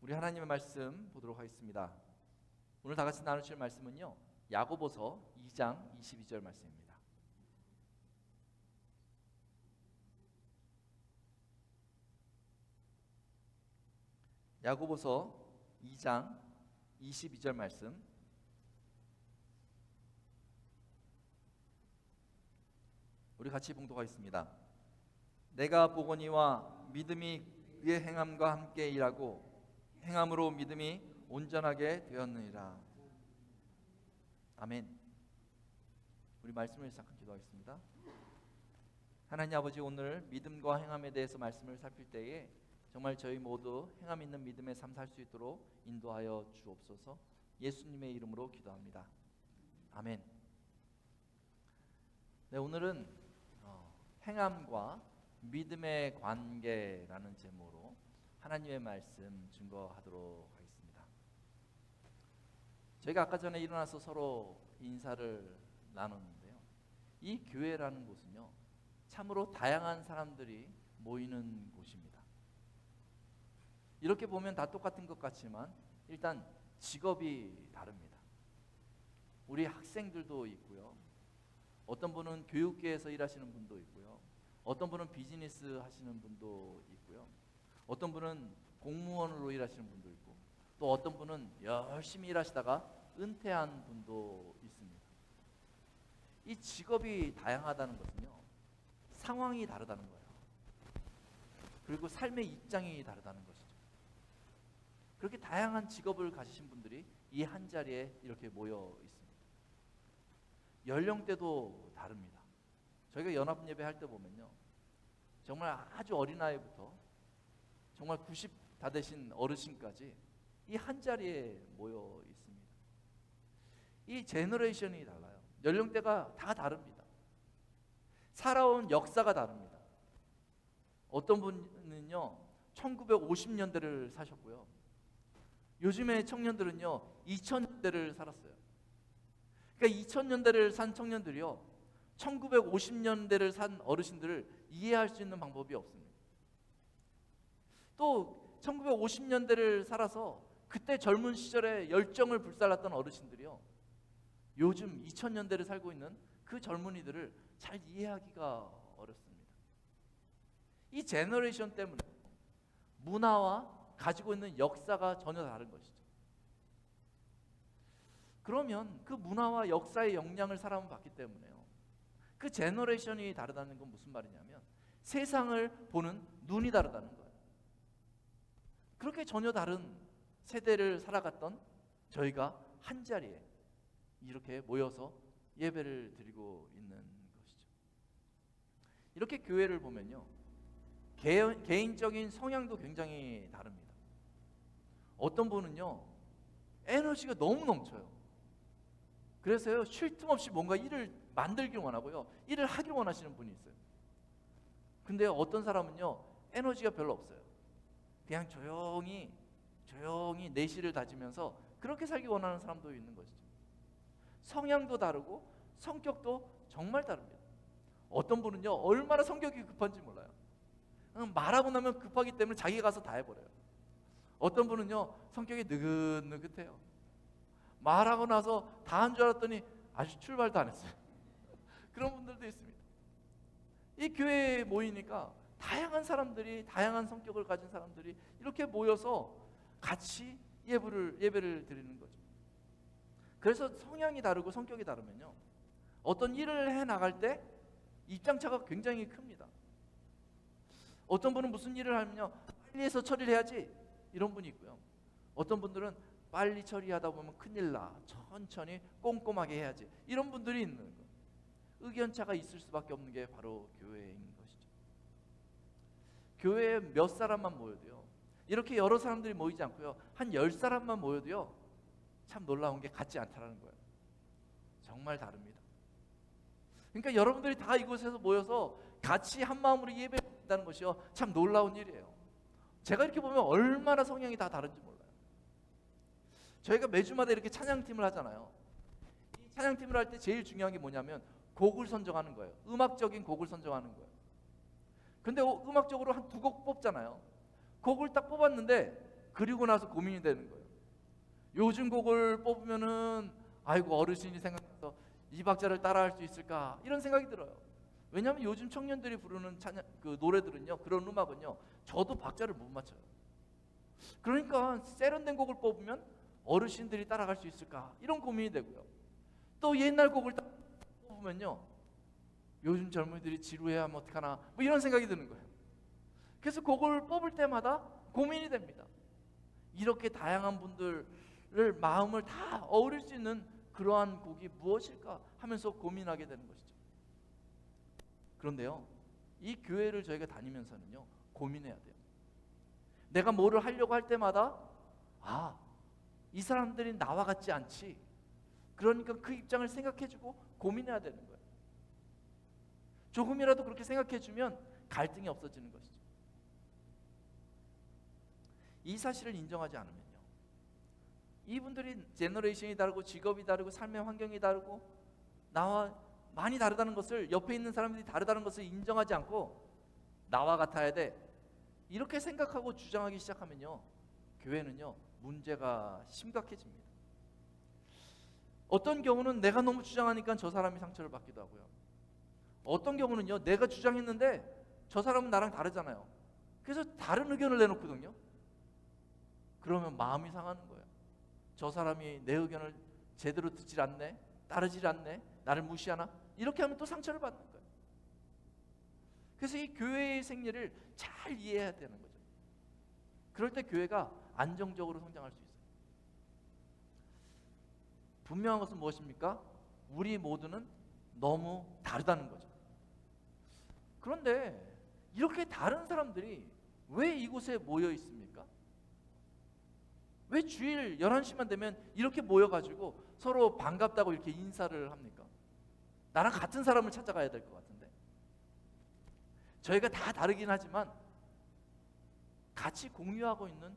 우리 하나님의 말씀 보도록 하겠습니다. 오늘 다 같이 나누실 말씀은요, 야고보서 2장 22절 말씀입니다. 야고보서 2장 22절 말씀, 우리 같이 봉독하겠습니다. 내가 보거니와 믿음이 그의 행함과 함께 일하고 행함으로 믿음이 온전하게 되었느니라. 아멘. 우리 말씀을 시작한 기도하겠습니다. 하나님 아버지, 오늘 믿음과 행함에 대해서 말씀을 살필 때에 정말 저희 모두 행함 있는 믿음의 삶 살 수 있도록 인도하여 주옵소서. 예수님의 이름으로 기도합니다. 아멘. 네, 오늘은 행함과 믿음의 관계라는 제목으로 하나님의 말씀 증거하도록 하겠습니다. 저희가 아까 전에 일어나서 서로 인사를 나눴는데요, 이 교회라는 곳은요, 참으로 다양한 사람들이 모이는 곳입니다. 이렇게 보면 다 똑같은 것 같지만 일단 직업이 다릅니다. 우리 학생들도 있고요, 어떤 분은 교육계에서 일하시는 분도 있고요, 어떤 분은 비즈니스 하시는 분도 있고요, 어떤 분은 공무원으로 일하시는 분도 있고, 또 어떤 분은 열심히 일하시다가 은퇴한 분도 있습니다. 이 직업이 다양하다는 것은요, 상황이 다르다는 거예요. 그리고 삶의 입장이 다르다는 것이죠. 그렇게 다양한 직업을 가지신 분들이 이 한 자리에 이렇게 모여 있습니다. 연령대도 다릅니다. 저희가 연합 예배 할 때 보면요, 정말 아주 어린아이부터 정말 90 다 되신 어르신까지 이 한 자리에 모여 있습니다. 이 제너레이션이 달라요. 연령대가 다 다릅니다. 살아온 역사가 다릅니다. 어떤 분은요 1950년대를 사셨고요, 요즘의 청년들은요 2000년대를 살았어요. 그러니까 2000년대를 산 청년들이요 1950년대를 산 어르신들을 이해할 수 있는 방법이 없습니다. 또 1950년대를 살아서 그때 젊은 시절에 열정을 불살랐던 어르신들이요 요즘 2000년대를 살고 있는 그 젊은이들을 잘 이해하기가 어렵습니다. 이 제너레이션 때문에 문화와 가지고 있는 역사가 전혀 다른 것이죠. 그러면 그 문화와 역사의 영향을 사람은 받기 때문에요, 그 제너레이션이 다르다는 건 무슨 말이냐면 세상을 보는 눈이 다르다는 거예요. 그렇게 전혀 다른 세대를 살아갔던 저희가 한 자리에 이렇게 모여서 예배를 드리고 있는 것이죠. 이렇게 교회를 보면요, 개인적인 성향도 굉장히 다릅니다. 어떤 분은요 에너지가 너무 넘쳐요. 그래서요 쉴 틈 없이 뭔가 일을 만들길 원하고요, 일을 하길 원하시는 분이 있어요. 근데 어떤 사람은요 에너지가 별로 없어요. 그냥 조용히 내실을 다지면서 그렇게 살기 원하는 사람도 있는 것이죠. 성향도 다르고 성격도 정말 다릅니다. 어떤 분은요 얼마나 성격이 급한지 몰라요. 말하고 나면 급하기 때문에 자기가 가서 다 해버려요. 어떤 분은요 성격이 느긋느긋해요. 말하고 나서 다 한 줄 알았더니 아직 출발도 안 했어요. 그런 분들도 있습니다. 이 교회에 모이니까 다양한 사람들이, 다양한 성격을 가진 사람들이 이렇게 모여서 같이 예배를 드리는 거죠. 그래서 성향이 다르고 성격이 다르면요 어떤 일을 해 나갈 때 입장차가 굉장히 큽니다. 어떤 분은 무슨 일을 하면요 빨리 해서 처리를 해야지, 이런 분이 있고요, 어떤 분들은 빨리 처리하다 보면 큰일 나, 천천히 꼼꼼하게 해야지, 이런 분들이 있는 거예요. 의견차가 있을 수밖에 없는 게 바로 교회인 것이죠. 교회에 몇 사람만 모여도요, 이렇게 여러 사람들이 모이지 않고요 한 10사람만 모여도요 참 놀라운 게 같지 않다는 거예요. 정말 다릅니다. 그러니까 여러분들이 다 이곳에서 모여서 같이 한 마음으로 예배한다는 것이요 참 놀라운 일이에요. 제가 이렇게 보면 얼마나 성향이 다 다른지 몰라요. 저희가 매주마다 이렇게 찬양팀을 하잖아요. 이 찬양팀을 할 때 제일 중요한 게 뭐냐면 곡을 선정하는 거예요. 음악적인 곡을 선정하는 거예요. 근데 음악적으로 한 2곡 뽑잖아요. 곡을 딱 뽑았는데 그리고 나서 고민이 되는 거예요. 요즘 곡을 뽑으면은 아이고 어르신이 생각나서 이 박자를 따라할 수 있을까 이런 생각이 들어요. 왜냐하면 요즘 청년들이 부르는 그 노래들은요, 그런 음악은요, 저도 박자를 못 맞춰요. 그러니까 세련된 곡을 뽑으면 어르신들이 따라갈 수 있을까 이런 고민이 되고요. 또 옛날 곡을 뽑으면요, 요즘 젊은이들이 지루해하면 어떡하나 뭐 이런 생각이 드는 거예요. 그래서 곡을 뽑을 때마다 고민이 됩니다. 이렇게 다양한 분들을 마음을 다 어우릴 수 있는 그러한 곡이 무엇일까 하면서 고민하게 되는 것이죠. 그런데요, 이 교회를 저희가 다니면서는요, 고민해야 돼요. 내가 뭐를 하려고 할 때마다 이 사람들이 나와 같지 않지. 그러니까 그 입장을 생각해주고 고민해야 되는 거예요. 조금이라도 그렇게 생각해주면 갈등이 없어지는 것이죠. 이 사실을 인정하지 않으면요, 이분들이 제너레이션이 다르고 직업이 다르고 삶의 환경이 다르고 나와 많이 다르다는 것을, 옆에 있는 사람들이 다르다는 것을 인정하지 않고 나와 같아야 돼 이렇게 생각하고 주장하기 시작하면요, 교회는요 문제가 심각해집니다. 어떤 경우는 내가 너무 주장하니까 저 사람이 상처를 받기도 하고요. 어떤 경우는요, 내가 주장했는데 저 사람은 나랑 다르잖아요. 그래서 다른 의견을 내놓거든요. 그러면 마음이 상하는 거예요. 저 사람이 내 의견을 제대로 듣질 않네, 따르질 않네, 나를 무시하나, 이렇게 하면 또 상처를 받는 거예요. 그래서 이 교회의 생리를 잘 이해해야 되는 거죠. 그럴 때 교회가 안정적으로 성장할 수 있어요. 분명한 것은 무엇입니까? 우리 모두는 너무 다르다는 거죠. 그런데 이렇게 다른 사람들이 왜 이곳에 모여 있습니까? 왜 주일 11시만 되면 이렇게 모여가지고 서로 반갑다고 이렇게 인사를 합니까? 나랑 같은 사람을 찾아가야 될 것 같은데. 저희가 다 다르긴 하지만 같이 공유하고 있는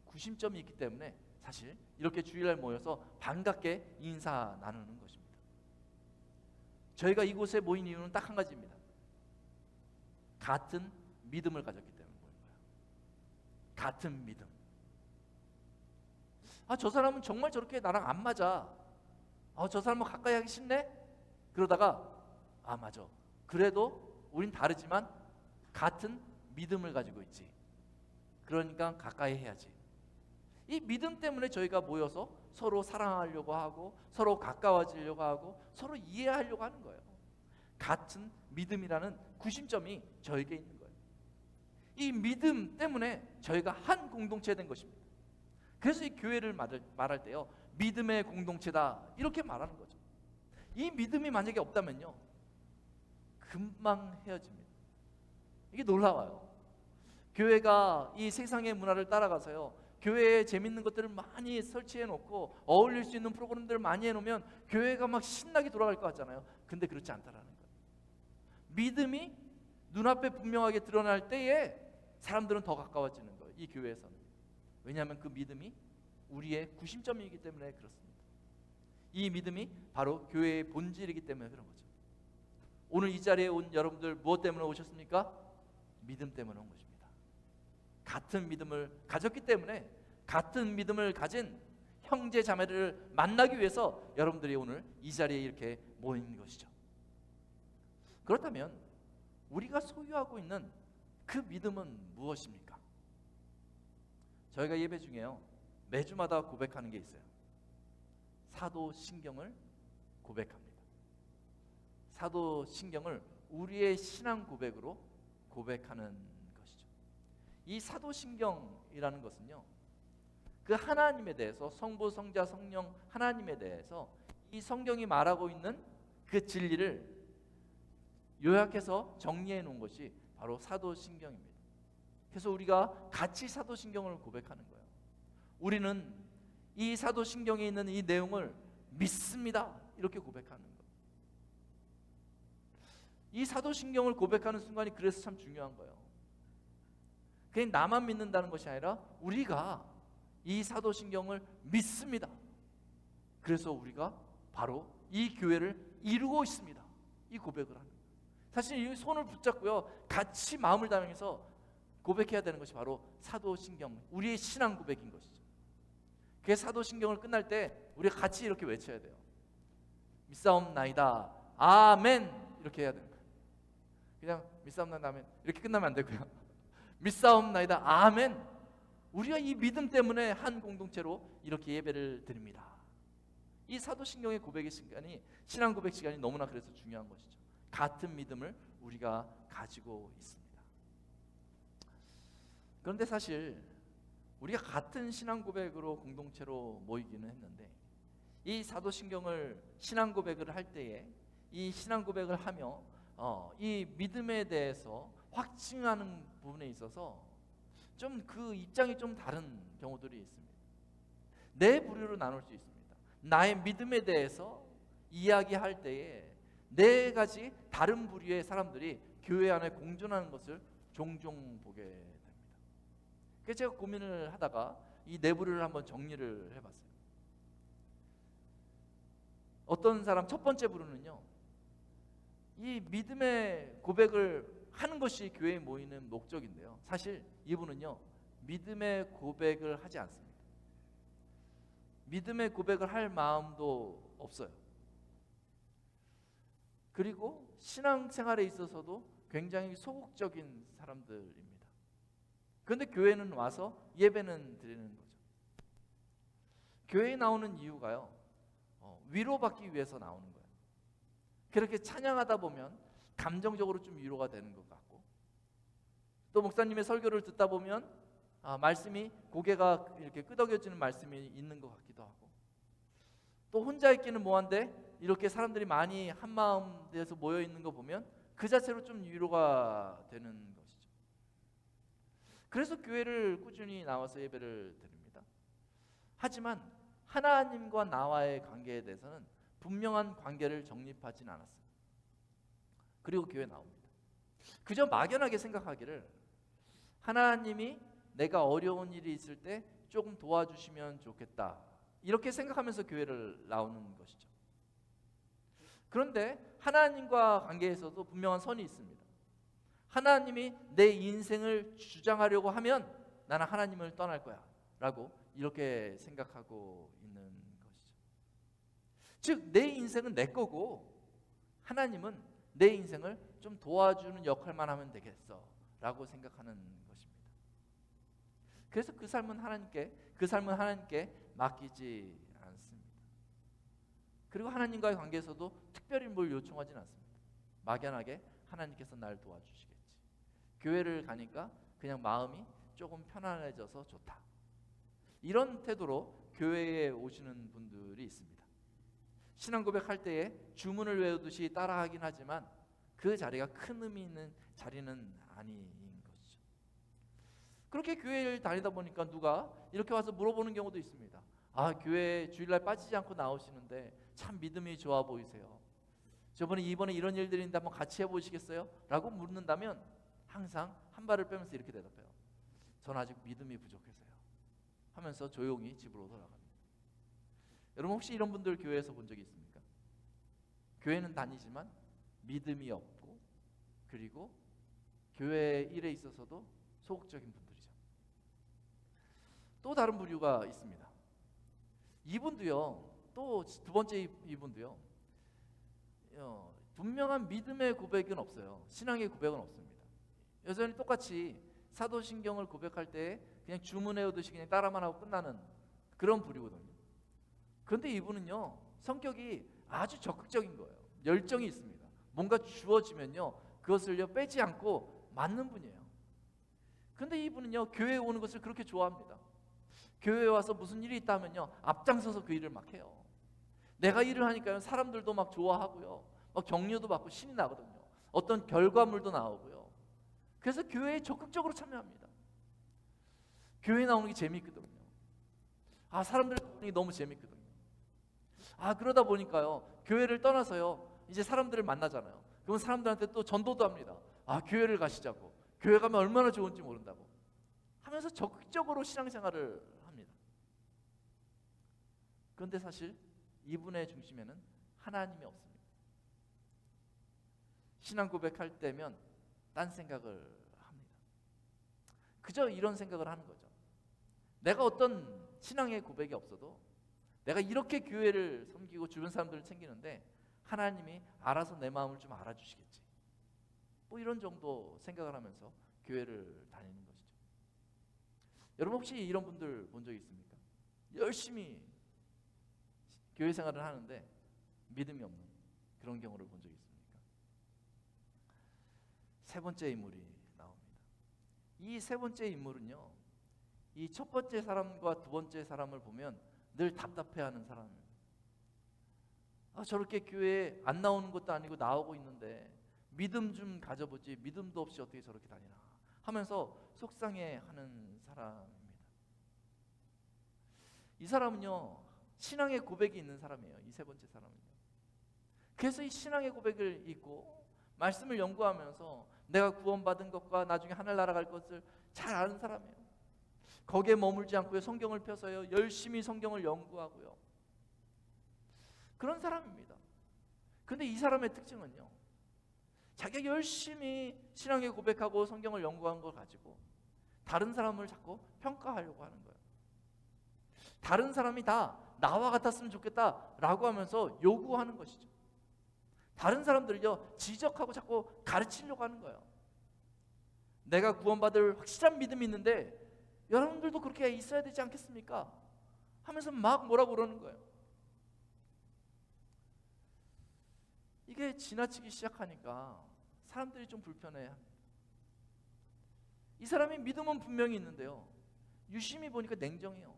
구심점이 있기 때문에 사실 이렇게 주일날 모여서 반갑게 인사 나누는 것입니다. 저희가 이곳에 모인 이유는 딱 한 가지입니다. 같은 믿음을 가졌기 때문에 모인 거예요. 같은 믿음. 저 사람은 정말 저렇게 나랑 안 맞아. 저 사람은 가까이 하기 싫네? 그러다가 맞아. 그래도 우린 다르지만 같은 믿음을 가지고 있지. 그러니까 가까이 해야지. 이 믿음 때문에 저희가 모여서 서로 사랑하려고 하고 서로 가까워지려고 하고 서로 이해하려고 하는 거예요. 같은 믿음이라는 구심점이 저에게 있는 거예요. 이 믿음 때문에 저희가 한 공동체가 된 것입니다. 그래서 이 교회를 말할 때요, 믿음의 공동체다 이렇게 말하는 거죠. 이 믿음이 만약에 없다면요, 금방 헤어집니다. 이게 놀라워요. 교회가 이 세상의 문화를 따라가서요, 교회에 재밌는 것들을 많이 설치해 놓고 어울릴 수 있는 프로그램들을 많이 해놓으면 교회가 막 신나게 돌아갈 것 같잖아요. 근데 그렇지 않다라는 거예요. 믿음이 눈앞에 분명하게 드러날 때에 사람들은 더 가까워지는 거예요, 이 교회에서는. 왜냐하면 그 믿음이 우리의 구심점이기 때문에 그렇습니다. 이 믿음이 바로 교회의 본질이기 때문에 그런 거죠. 오늘 이 자리에 온 여러분들 무엇 때문에 오셨습니까? 믿음 때문에 온 것입니다. 같은 믿음을 가졌기 때문에 같은 믿음을 가진 형제 자매를 만나기 위해서 여러분들이 오늘 이 자리에 이렇게 모인 것이죠. 그렇다면 우리가 소유하고 있는 그 믿음은 무엇입니까? 저희가 예배 중에요, 매주마다 고백하는 게 있어요. 사도신경을 고백합니다. 사도신경을 우리의 신앙 고백으로 고백하는 것이죠. 이 사도신경이라는 것은요, 그 하나님에 대해서, 성부, 성자, 성령 하나님에 대해서 이 성경이 말하고 있는 그 진리를 요약해서 정리해 놓은 것이 바로 사도신경입니다. 그래서 우리가 같이 사도신경을 고백하는 거예요. 우리는 이 사도신경에 있는 이 내용을 믿습니다, 이렇게 고백하는 거예요. 이 사도신경을 고백하는 순간이 그래서 참 중요한 거예요. 그냥 나만 믿는다는 것이 아니라 우리가 이 사도신경을 믿습니다. 그래서 우리가 바로 이 교회를 이루고 있습니다, 이 고백을 하는 거예요. 사실 이 손을 붙잡고요, 같이 마음을 다해서 고백해야 되는 것이 바로 사도신경, 우리의 신앙 고백인 것이죠. 그 사도신경을 끝날 때 우리가 같이 이렇게 외쳐야 돼요. 믿사옵나이다 아멘, 이렇게 해야 돼요. 그냥 믿사옵나이다 아멘 이렇게 끝나면 안 되고요. 믿사옵나이다 아멘. 우리가 이 믿음 때문에 한 공동체로 이렇게 예배를 드립니다. 이 사도신경의 고백의 시간이, 신앙 고백 시간이 너무나 그래서 중요한 것이죠. 같은 믿음을 우리가 가지고 있습니다. 그런데 사실 우리가 같은 신앙 고백으로 공동체로 모이기는 했는데, 이 사도신경을 신앙 고백을 할 때에 이 신앙 고백을 하며 이 믿음에 대해서 확증하는 부분에 있어서 좀 그 입장이 좀 다른 경우들이 있습니다. 네 부류로 나눌 수 있습니다. 나의 믿음에 대해서 이야기할 때에 네 가지 다른 부류의 사람들이 교회 안에 공존하는 것을 종종 보게 됩니다. 그래서 제가 고민을 하다가 이 네 부류를 한번 정리를 해봤어요. 어떤 사람, 첫 번째 부류는요, 이 믿음의 고백을 하는 것이 교회에 모이는 목적인데요, 사실 이분은요 믿음의 고백을 하지 않습니다. 믿음의 고백을 할 마음도 없어요. 그리고 신앙생활에 있어서도 굉장히 소극적인 사람들입니다. 그런데 교회는 와서 예배는 드리는 거죠. 교회에 나오는 이유가요, 위로받기 위해서 나오는 거예요. 그렇게 찬양하다 보면 감정적으로 좀 위로가 되는 것 같고, 또 목사님의 설교를 듣다 보면 말씀이, 고개가 이렇게 끄덕여지는 말씀이 있는 것 같기도 하고, 또 혼자 있기는 뭐한데 이렇게 사람들이 많이 한마음 돼서 모여 있는 거 보면 그 자체로 좀 위로가 되는 것이죠. 그래서 교회를 꾸준히 나와서 예배를 드립니다. 하지만 하나님과 나와의 관계에 대해서는 분명한 관계를 정립하진 않았어요. 그리고 교회에 나옵니다. 그저 막연하게 생각하기를, 하나님이 내가 어려운 일이 있을 때 조금 도와주시면 좋겠다, 이렇게 생각하면서 교회를 나오는 것이죠. 그런데 하나님과 관계에서도 분명한 선이 있습니다. 하나님이 내 인생을 주장하려고 하면 나는 하나님을 떠날 거야 라고 이렇게 생각하고 있는 것이죠. 즉 내 인생은 내 거고 하나님은 내 인생을 좀 도와주는 역할만 하면 되겠어 라고 생각하는 것입니다. 그래서 그 삶은 하나님께 맡기지 않습니다. 그리고 하나님과의 관계에서도 특별히 뭘 요청하지는 않습니다. 막연하게 하나님께서 날 도와주시겠지, 교회를 가니까 그냥 마음이 조금 편안해져서 좋다, 이런 태도로 교회에 오시는 분들이 있습니다. 신앙 고백할 때에 주문을 외우듯이 따라하긴 하지만 그 자리가 큰 의미 있는 자리는 아닌 것이죠. 그렇게 교회를 다니다 보니까 누가 이렇게 와서 물어보는 경우도 있습니다. 교회 주일날 빠지지 않고 나오시는데 참 믿음이 좋아 보이세요. 이번에 이런 일들이 있는데 한번 같이 해보시겠어요? 라고 묻는다면 항상 한 발을 빼면서 이렇게 대답해요. 전 아직 믿음이 부족해서요, 하면서 조용히 집으로 돌아갑니다. 여러분 혹시 이런 분들 교회에서 본 적이 있습니까? 교회는 다니지만 믿음이 없고, 그리고 교회 일에 있어서도 소극적인 분들이죠. 또 다른 부류가 있습니다. 이분도요, 또 두 번째 이분도요, 분명한 믿음의 고백은 없어요. 신앙의 고백은 없습니다. 여전히 똑같이 사도신경을 고백할 때 그냥 주문해오듯이 그냥 따라만 하고 끝나는 그런 부류거든요. 그런데 이분은요, 성격이 아주 적극적인 거예요. 열정이 있습니다. 뭔가 주어지면요 그것을요 빼지 않고 맞는 분이에요. 그런데 이분은요 교회에 오는 것을 그렇게 좋아합니다. 교회에 와서 무슨 일이 있다면요 앞장서서 그 일을 막 해요. 내가 일을 하니까요 사람들도 막 좋아하고요, 막 격려도 받고 신이 나거든요. 어떤 결과물도 나오고요. 그래서 교회에 적극적으로 참여합니다. 교회 나오는 게 재미있거든요. 사람들 나오는 게 너무 재미있거든요. 그러다 보니까요 교회를 떠나서요 이제 사람들을 만나잖아요. 그러면 사람들한테 또 전도도 합니다. 교회를 가시자고, 교회 가면 얼마나 좋은지 모른다고 하면서 적극적으로 신앙생활을 합니다. 그런데 사실 이분의 중심에는 하나님이 없습니다. 신앙 고백할 때면 딴 생각을 합니다. 그저 이런 생각을 하는 거죠. 내가 어떤 신앙의 고백이 없어도 내가 이렇게 교회를 섬기고 주변 사람들을 챙기는데 하나님이 알아서 내 마음을 좀 알아주시겠지. 뭐 이런 정도 생각을 하면서 교회를 다니는 것이죠. 여러분 혹시 이런 분들 본 적 있습니까? 열심히 교회 생활을 하는데 믿음이 없는 그런 경우를 본 적 있습니까? 세 번째 인물이 나옵니다. 이 세 번째 인물은요, 이 첫 번째 사람과 두 번째 사람을 보면 늘 답답해하는 사람입니다. 저렇게 교회에 안 나오는 것도 아니고 나오고 있는데 믿음 좀 가져보지, 믿음도 없이 어떻게 저렇게 다니나 하면서 속상해하는 사람입니다. 이 사람은요, 신앙의 고백이 있는 사람이에요. 이 세 번째 사람은요. 그래서 이 신앙의 고백을 읽고 말씀을 연구하면서 내가 구원받은 것과 나중에 하늘나라 갈 것을 잘 아는 사람이에요. 거기에 머물지 않고요, 성경을 펴서요, 열심히 성경을 연구하고요, 그런 사람입니다. 근데 이 사람의 특징은요, 자기가 열심히 신앙에 고백하고 성경을 연구한 걸 가지고 다른 사람을 자꾸 평가하려고 하는 거예요. 다른 사람이 다 나와 같았으면 좋겠다라고 하면서 요구하는 것이죠. 다른 사람들을요, 지적하고 자꾸 가르치려고 하는 거예요. 내가 구원받을 확실한 믿음이 있는데 여러분들도 그렇게 있어야 되지 않겠습니까? 하면서 막 뭐라고 그러는 거예요. 이게 지나치기 시작하니까 사람들이 좀 불편해합니다. 이 사람이 믿음은 분명히 있는데요, 유심히 보니까 냉정해요.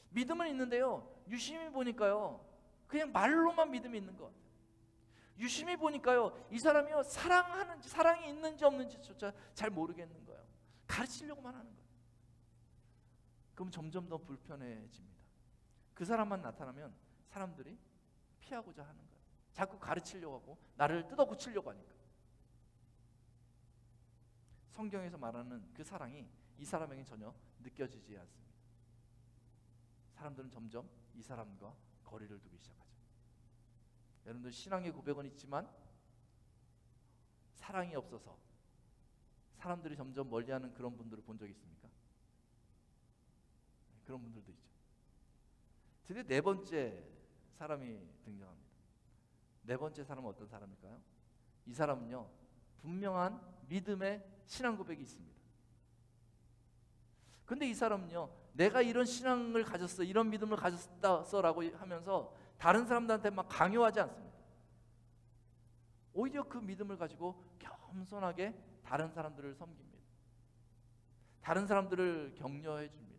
믿음은 있는데요, 유심히 보니까요, 그냥 말로만 믿음이 있는 것 같아요. 유심히 보니까요, 이 사람이요, 사랑이 있는지 없는지조차 잘 모르겠는 거예요. 가르치려고만 하는 거예요. 그럼 점점 더 불편해집니다. 그 사람만 나타나면 사람들이 피하고자 하는 거예요. 자꾸 가르치려고 하고 나를 뜯어고치려고 하니까. 성경에서 말하는 그 사랑이 이 사람에게 전혀 느껴지지 않습니다. 사람들은 점점 이 사람과 거리를 두기 시작하죠. 여러분들 신앙의 고백은 있지만 사랑이 없어서 사람들이 점점 멀리하는 그런 분들을 본 적 있습니까? 그런 분들도 있죠. 드디어 네 번째 사람이 등장합니다. 네 번째 사람은 어떤 사람일까요? 이 사람은요, 분명한 믿음의 신앙 고백이 있습니다. 근데 이 사람은요, 내가 이런 신앙을 가졌어, 이런 믿음을 가졌어라고 하면서 다른 사람들한테 막 강요하지 않습니다. 오히려 그 믿음을 가지고 겸손하게 다른 사람들을 섬깁니다. 다른 사람들을 격려해 줍니다.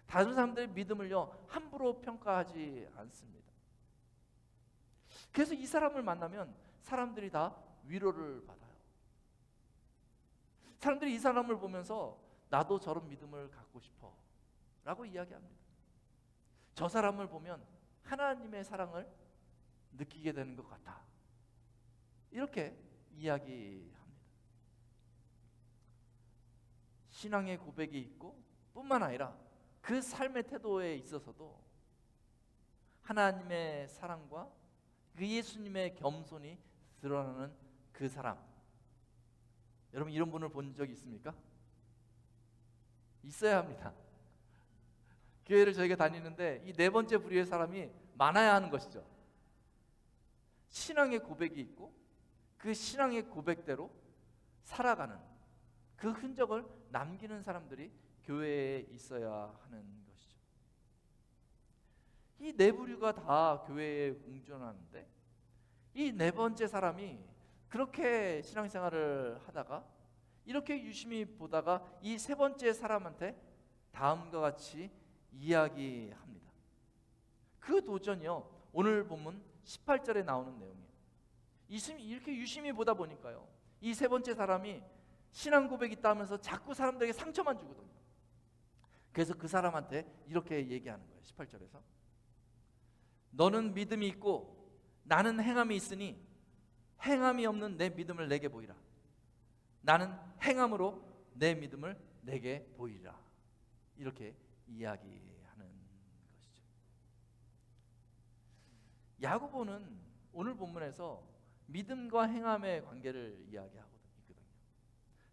다른 사람들의 믿음을요, 함부로 평가하지 않습니다. 그래서 이 사람을 만나면 사람들이 다 위로를 받아요. 사람들이 이 사람을 보면서 나도 저런 믿음을 갖고 싶어 라고 이야기합니다. 저 사람을 보면 하나님의 사랑을 느끼게 되는 것 같아, 이렇게 이야기합니다. 신앙의 고백이 있고 뿐만 아니라 그 삶의 태도에 있어서도 하나님의 사랑과 그 예수님의 겸손이 드러나는 그 사람. 여러분 이런 분을 본 적이 있습니까? 있어야 합니다. 교회를 저희가 다니는데 이 네 번째 부류의 사람이 많아야 하는 것이죠. 신앙의 고백이 있고 그 신앙의 고백대로 살아가는 그 흔적을 남기는 사람들이 교회에 있어야 하는 것이죠. 이 네 부류가 다 교회에 공존하는데 이 네 번째 사람이 그렇게 신앙생활을 하다가 이렇게 유심히 보다가 이 세 번째 사람한테 다음과 같이 이야기합니다. 그 도전이요, 오늘 본문 18절에 나오는 내용이에요. 이렇게 유심히 보다 보니까요, 이 세 번째 사람이 신앙 고백이 있다면서 자꾸 사람들에게 상처만 주거든요. 그래서 그 사람한테 이렇게 얘기하는 거예요. 18절에서 너는 믿음이 있고 나는 행함이 있으니 행함이 없는 내 믿음을 내게 보이라. 나는 행함으로 내 믿음을 내게 보이라. 이렇게 이야기하는 것이죠. 야고보는 오늘 본문에서 믿음과 행함의 관계를 이야기하고 있거든요.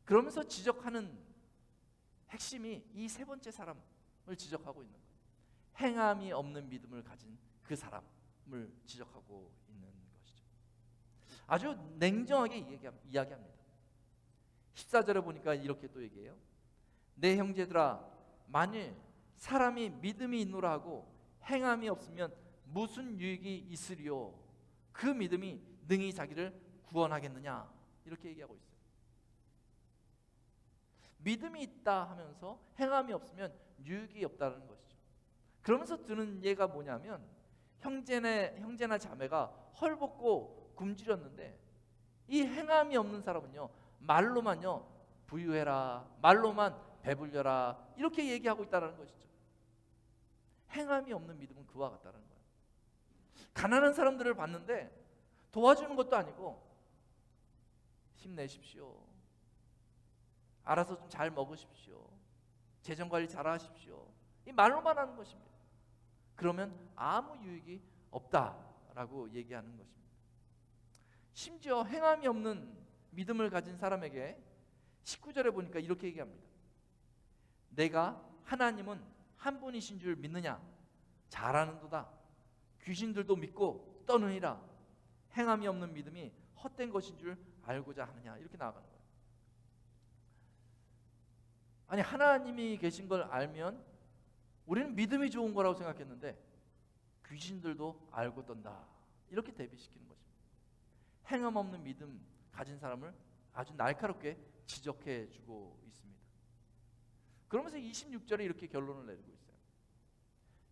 그러면서 지적하는 핵심이 이 세 번째 사람을 지적하고 있는 거예요. 행함이 없는 믿음을 가진 그 사람을 지적하고 있는 것이죠. 아주 냉정하게 이야기합니다. 14절에 보니까 이렇게 또 얘기해요. 내 형제들아, 만일 사람이 믿음이 있노라 하고 행함이 없으면 무슨 유익이 있으리요? 그 믿음이 능히 자기를 구원하겠느냐? 이렇게 얘기하고 있어요. 믿음이 있다 하면서 행함이 없으면 유익이 없다는 것이죠. 그러면서 드는 예가 뭐냐면 형제나 자매가 헐벗고 굶주렸는데 이 행함이 없는 사람은요, 말로만요 부유해라, 말로만 배불려라, 이렇게 얘기하고 있다는 것이죠. 행함이 없는 믿음은 그와 같다는 거예요. 가난한 사람들을 봤는데 도와주는 것도 아니고 힘내십시오, 알아서 좀 잘 먹으십시오, 재정관리 잘 하십시오, 이 말로만 하는 것입니다. 그러면 아무 유익이 없다라고 얘기하는 것입니다. 심지어 행함이 없는 믿음을 가진 사람에게 19절에 보니까 이렇게 얘기합니다. 내가 하나님은 한 분이신 줄 믿느냐? 잘하는도다. 귀신들도 믿고 떠느니라. 행함이 없는 믿음이 헛된 것인 줄 알고자 하느냐? 이렇게 나아가는 거예요. 아니, 하나님이 계신 걸 알면 우리는 믿음이 좋은 거라고 생각했는데 귀신들도 알고 떤다, 이렇게 대비시키는 것입니다. 행함 없는 믿음 가진 사람을 아주 날카롭게 지적해 주고 있습니다. 그러면서 26절에 이렇게 결론을 내리고 있어요.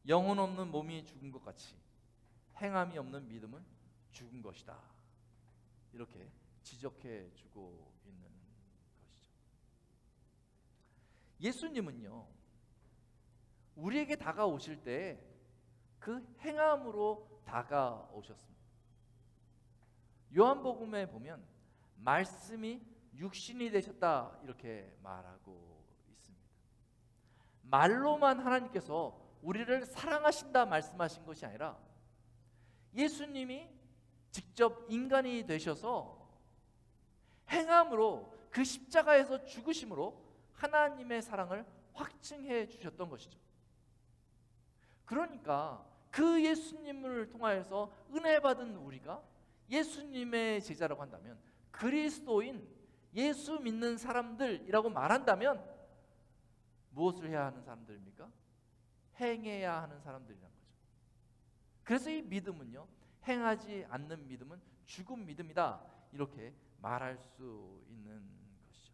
영혼 없는 몸이 죽은 것 같이 행함이 없는 믿음은 죽은 것이다, 이렇게 지적해 주고 있는 것이죠. 예수님은요, 우리에게 다가오실 때 그 행함으로 다가오셨습니다. 요한복음에 보면 말씀이 육신이 되셨다, 이렇게 말하고 있습니다. 말로만 하나님께서 우리를 사랑하신다 말씀하신 것이 아니라 예수님이 직접 인간이 되셔서 행함으로, 그 십자가에서 죽으심으로 하나님의 사랑을 확증해 주셨던 것이죠. 그러니까 그 예수님을 통하여서 은혜 받은 우리가 예수님의 제자라고 한다면, 그리스도인 예수 믿는 사람들이라고 말한다면 무엇을 해야 하는 사람들입니까? 행해야 하는 사람들이란 거죠. 그래서 이 믿음은요, 행하지 않는 믿음은 죽은 믿음이다, 이렇게 말할 수 있는 것이죠.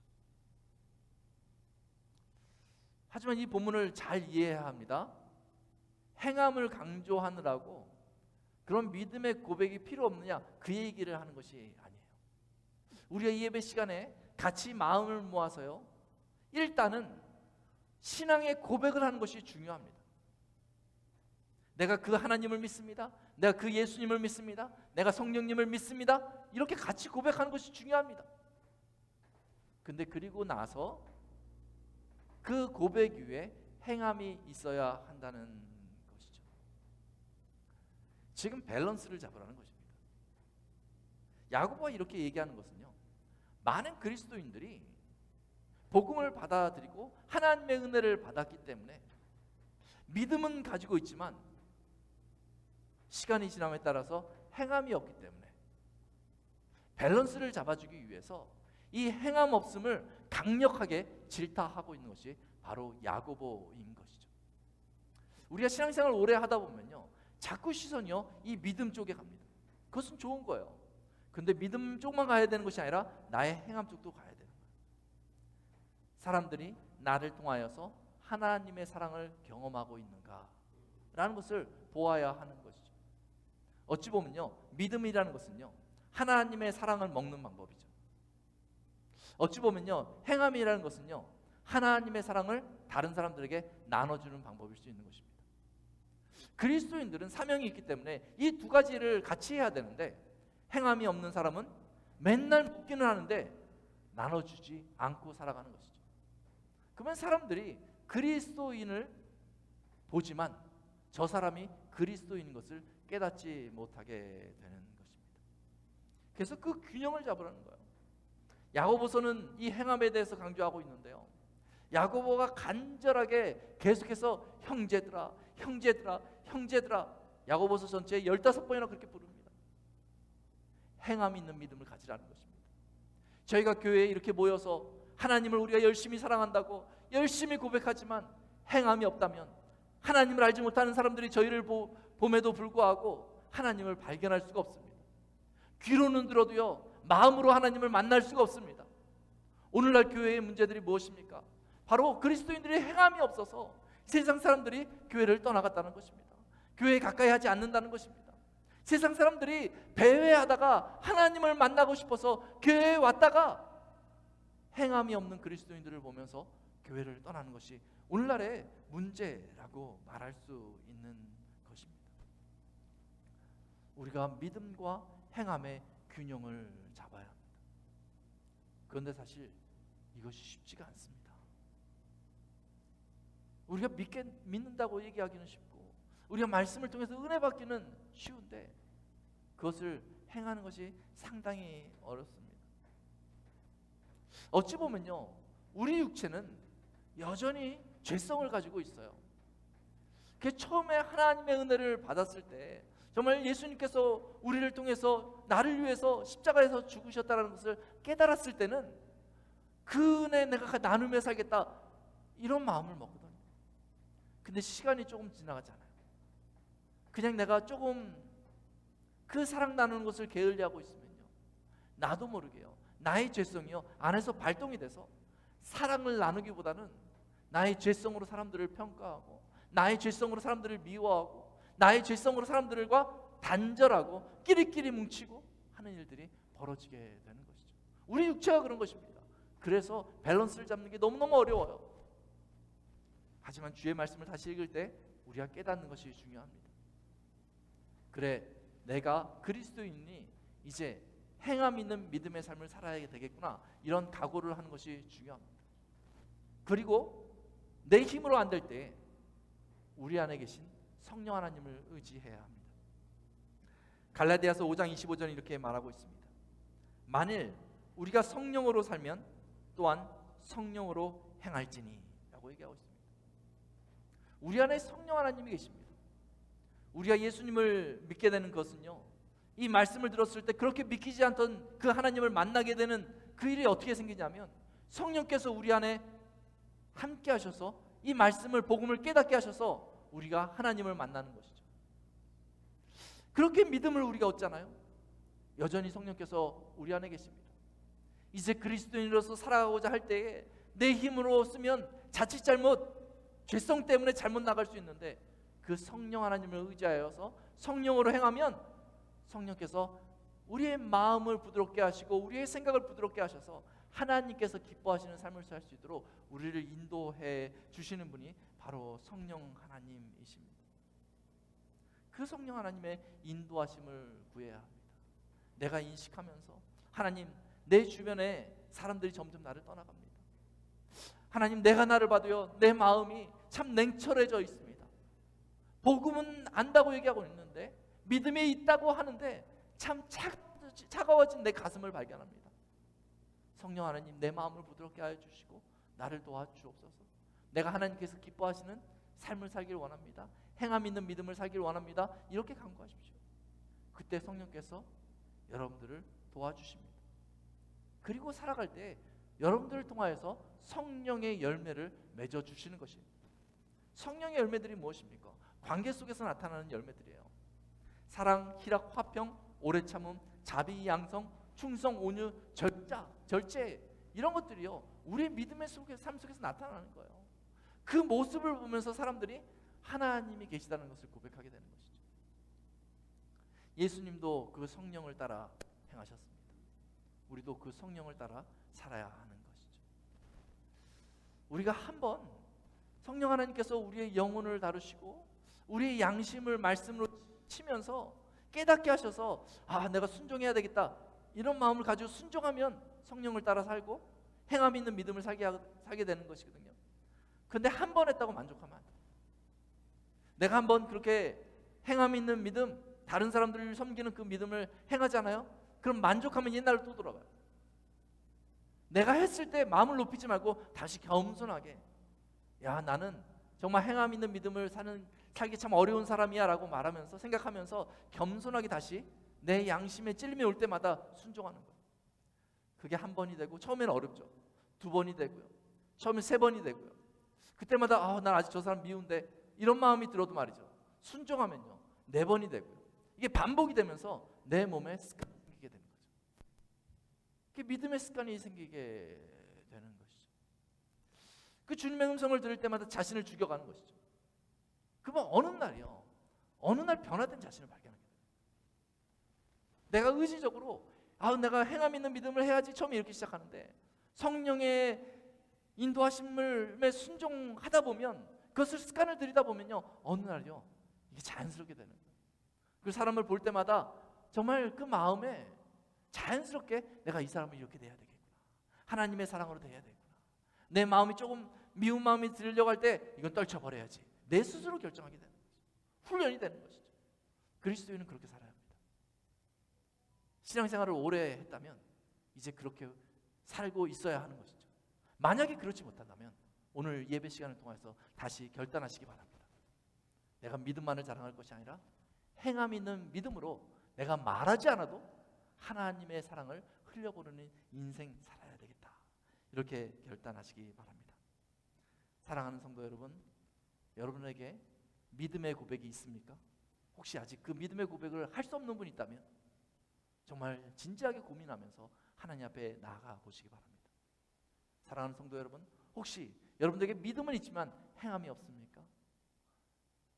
하지만 이 본문을 잘 이해해야 합니다. 행함을 강조하느라고 그런 믿음의 고백이 필요 없느냐, 그 얘기를 하는 것이 아니에요. 우리가 이 예배 시간에 같이 마음을 모아서요, 일단은 신앙의 고백을 하는 것이 중요합니다. 내가 그 하나님을 믿습니다, 내가 그 예수님을 믿습니다, 내가 성령님을 믿습니다, 이렇게 같이 고백하는 것이 중요합니다. 근데 그리고 나서 그 고백 위에 행함이 있어야 한다는 것이죠. 지금 밸런스를 잡으라는 것입니다. 야고보가 이렇게 얘기하는 것은요, 많은 그리스도인들이 복음을 받아들이고 하나님의 은혜를 받았기 때문에 믿음은 가지고 있지만 시간이 지남에 따라서 행함이 없기 때문에 밸런스를 잡아주기 위해서 이 행함 없음을 강력하게 질타하고 있는 것이 바로 야고보인 것이죠. 우리가 신앙생활을 오래 하다 보면요, 자꾸 시선이요, 이 믿음 쪽에 갑니다. 그것은 좋은 거예요. 근데 믿음 쪽만 가야 되는 것이 아니라 나의 행함 쪽도 가야 되는 거예요. 사람들이 나를 통하여서 하나님의 사랑을 경험하고 있는가 라는 것을 보아야 하는 것이죠. 어찌 보면요, 믿음이라는 것은요, 하나님의 사랑을 먹는 방법이죠. 어찌 보면요, 행함이라는 것은요, 하나님의 사랑을 다른 사람들에게 나눠주는 방법일 수 있는 것입니다. 그리스도인들은 사명이 있기 때문에 이 두 가지를 같이 해야 되는데, 행함이 없는 사람은 맨날 먹기는 하는데 나눠주지 않고 살아가는 것이죠. 그러면 사람들이 그리스도인을 보지만 저 사람이 그리스도인인 것을 깨닫지 못하게 되는 것입니다. 그래서 그 균형을 잡으라는 거예요. 야고보서는 이 행함에 대해서 강조하고 있는데요, 야고보가 간절하게 계속해서 형제들아, 형제들아, 형제들아, 야고보서 전체에 15번이나 그렇게 부릅니다. 행함 있는 믿음을 가지라는 것입니다. 저희가 교회에 이렇게 모여서 하나님을 우리가 열심히 사랑한다고 열심히 고백하지만 행함이 없다면, 하나님을 알지 못하는 사람들이 저희를 봄에도 불구하고 하나님을 발견할 수가 없습니다. 귀로는 들어도요, 마음으로 하나님을 만날 수가 없습니다. 오늘날 교회의 문제들이 무엇입니까? 바로 그리스도인들의 행함이 없어서 세상 사람들이 교회를 떠나갔다는 것입니다. 교회에 가까이 하지 않는다는 것입니다. 세상 사람들이 배회하다가 하나님을 만나고 싶어서 교회에 왔다가 행함이 없는 그리스도인들을 보면서 교회를 떠나는 것이 오늘날의 문제라고 말할 수 있는 것입니다. 우리가 믿음과 행함의 균형을 잡아야 합니다. 그런데 사실 이것이 쉽지가 않습니다. 우리가 믿는다고 얘기하기는 쉽고, 우리가 말씀을 통해서 은혜 받기는 쉬운데 그것을 행하는 것이 상당히 어렵습니다. 어찌 보면요, 우리 육체는 여전히 죄성을 가지고 있어요. 그 처음에 하나님의 은혜를 받았을 때 정말 예수님께서 우리를 통해서 나를 위해서 십자가에서 죽으셨다는 것을 깨달았을 때는 그 은혜 내가 나누며 살겠다, 이런 마음을 먹거든요. 근데 시간이 조금 지나가잖아요. 그냥 내가 조금 그 사랑 나누는 것을 게을리하고 있으면요, 나도 모르게요, 나의 죄성이요 안에서 발동이 돼서 사랑을 나누기보다는 나의 죄성으로 사람들을 평가하고, 나의 죄성으로 사람들을 미워하고, 나의 죄성으로 사람들과 단절하고 끼리끼리 뭉치고 하는 일들이 벌어지게 되는 것이죠. 우리 육체가 그런 것입니다. 그래서 밸런스를 잡는 게 너무너무 어려워요. 하지만 주의 말씀을 다시 읽을 때 우리가 깨닫는 것이 중요합니다. 그래, 내가 그리스도인이 이제 행함 있는 믿음의 삶을 살아야 되겠구나, 이런 각오를 하는 것이 중요합니다. 그리고 내 힘으로 안 될 때 우리 안에 계신 성령 하나님을 의지해야 합니다. 갈라디아서 5장 25절 이렇게 말하고 있습니다. 만일 우리가 성령으로 살면 또한 성령으로 행할지니 라고 얘기하고 있습니다. 우리 안에 성령 하나님이 계십니다. 우리가 예수님을 믿게 되는 것은요, 이 말씀을 들었을 때 그렇게 믿기지 않던 그 하나님을 만나게 되는 그 일이 어떻게 생기냐면, 성령께서 우리 안에 함께 하셔서 이 말씀을, 복음을 깨닫게 하셔서 우리가 하나님을 만나는 것이죠. 그렇게 믿음을 우리가 얻잖아요. 여전히 성령께서 우리 안에 계십니다. 이제 그리스도인으로서 살아가고자 할 때에 내 힘으로 쓰면 자칫 잘못, 죄성 때문에 잘못 나갈 수 있는데, 그 성령 하나님을 의지하여서 성령으로 행하면 성령께서 우리의 마음을 부드럽게 하시고 우리의 생각을 부드럽게 하셔서 하나님께서 기뻐하시는 삶을 살 수 있도록 우리를 인도해 주시는 분이 바로 성령 하나님이십니다. 그 성령 하나님의 인도하심을 구해야 합니다. 내가 인식하면서, 하나님, 내 주변에 사람들이 점점 나를 떠나갑니다. 하나님, 내가 나를 봐도요, 내 마음이 참 냉철해져 있습니다. 복음은 안다고 얘기하고 있는데, 믿음이 있다고 하는데 참 차가워진 내 가슴을 발견합니다. 성령 하나님, 내 마음을 부드럽게 하여 주시고 나를 도와주옵소서. 내가 하나님께서 기뻐하시는 삶을 살기를 원합니다. 행함 있는 믿음을 살기를 원합니다. 이렇게 간구하십시오. 그때 성령께서 여러분들을 도와주십니다. 그리고 살아갈 때 여러분들을 통하여서 성령의 열매를 맺어주시는 것입니다. 성령의 열매들이 무엇입니까? 관계 속에서 나타나는 열매들이에요. 사랑, 희락, 화평, 오래 참음, 자비, 양성, 충성, 온유, 절제, 이런 것들이요, 우리의 믿음의 삶 속에서 나타나는 거예요. 그 모습을 보면서 사람들이 하나님이 계시다는 것을 고백하게 되는 것이죠. 예수님도 그 성령을 따라 행하셨습니다. 우리도 그 성령을 따라 살아야 하는 것이죠. 우리가 한번 성령 하나님께서 우리의 영혼을 다루시고 우리의 양심을 말씀으로 치면서 깨닫게 하셔서, 아, 내가 순종해야 되겠다, 이런 마음을 가지고 순종하면 성령을 따라 살고 행함 있는 믿음을 살게 되는 것이거든요. 그런데 한 번 했다고 만족하면 안 돼요. 내가 한번 그렇게 행함 있는 믿음, 다른 사람들을 섬기는 그 믿음을 행하잖아요. 그럼 만족하면 옛날로 또 돌아가요. 내가 했을 때 마음을 높이지 말고 다시 겸손하게, 야, 나는 정말 행함 있는 믿음을 살기 참 어려운 사람이야 라고 말하면서, 생각하면서 겸손하게 다시 내 양심에 찔림이 올 때마다 순종하는 거예요. 그게 한 번이 되고, 처음에는 어렵죠. 두 번이 되고요, 처음에 세 번이 되고요. 그때마다 난 아직 저 사람 미운데 이런 마음이 들어도 말이죠, 순종하면요 네 번이 되고요. 이게 반복이 되면서 내 몸에 습관이 생기게 되는 거죠. 이게 믿음의 습관이 생기게 되는 것이죠. 그 주님의 음성을 들을 때마다 자신을 죽여가는 것이죠. 그러면 어느 날 변화된 자신을 발견하게 돼요. 내가 의지적으로 내가 행함 있는 믿음을 해야지 처음에 이렇게 시작하는데, 성령의 인도하심에 순종하다 보면, 그것을 습관을 들이다 보면요 어느 날요 이게 자연스럽게 되는 거예요. 그 사람을 볼 때마다 정말 그 마음에 자연스럽게 내가 이 사람을 이렇게 대해야 되겠구나, 하나님의 사랑으로 대해야 되겠구나, 내 마음이 조금 미운 마음이 들려고 할 때 이건 떨쳐버려야지, 내 스스로 결정하게 되는 거죠. 훈련이 되는 것이죠. 그리스도인은 그렇게 살아야 합니다. 신앙생활을 오래 했다면 이제 그렇게 살고 있어야 하는 것이죠. 만약에 그렇지 못한다면 오늘 예배 시간을 통해서 다시 결단하시기 바랍니다. 내가 믿음만을 자랑할 것이 아니라 행함 있는 믿음으로 내가 말하지 않아도 하나님의 사랑을 흘려보내는 인생 살아야 되겠다, 이렇게 결단하시기 바랍니다. 사랑하는 성도 여러분, 여러분에게 믿음의 고백이 있습니까? 혹시 아직 그 믿음의 고백을 할 수 없는 분이 있다면 정말 진지하게 고민하면서 하나님 앞에 나아가 보시기 바랍니다. 사랑하는 성도 여러분, 혹시 여러분들에게 믿음은 있지만 행함이 없습니까?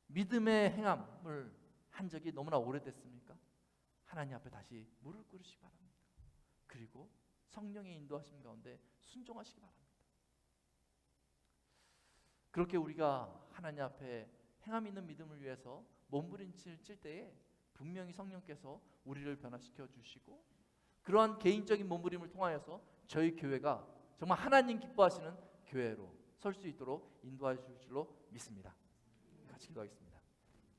믿음의 행함을 한 적이 너무나 오래됐습니까? 하나님 앞에 다시 무릎 꿇으시기 바랍니다. 그리고 성령의 인도하심 가운데 순종하시기 바랍니다. 그렇게 우리가 하나님 앞에 행함 있는 믿음을 위해서 몸부림칠 때에 분명히 성령께서 우리를 변화시켜 주시고, 그러한 개인적인 몸부림을 통하여서 저희 교회가 정말 하나님 기뻐하시는 교회로 설 수 있도록 인도해 주실 줄로 믿습니다. 같이 기도하겠습니다.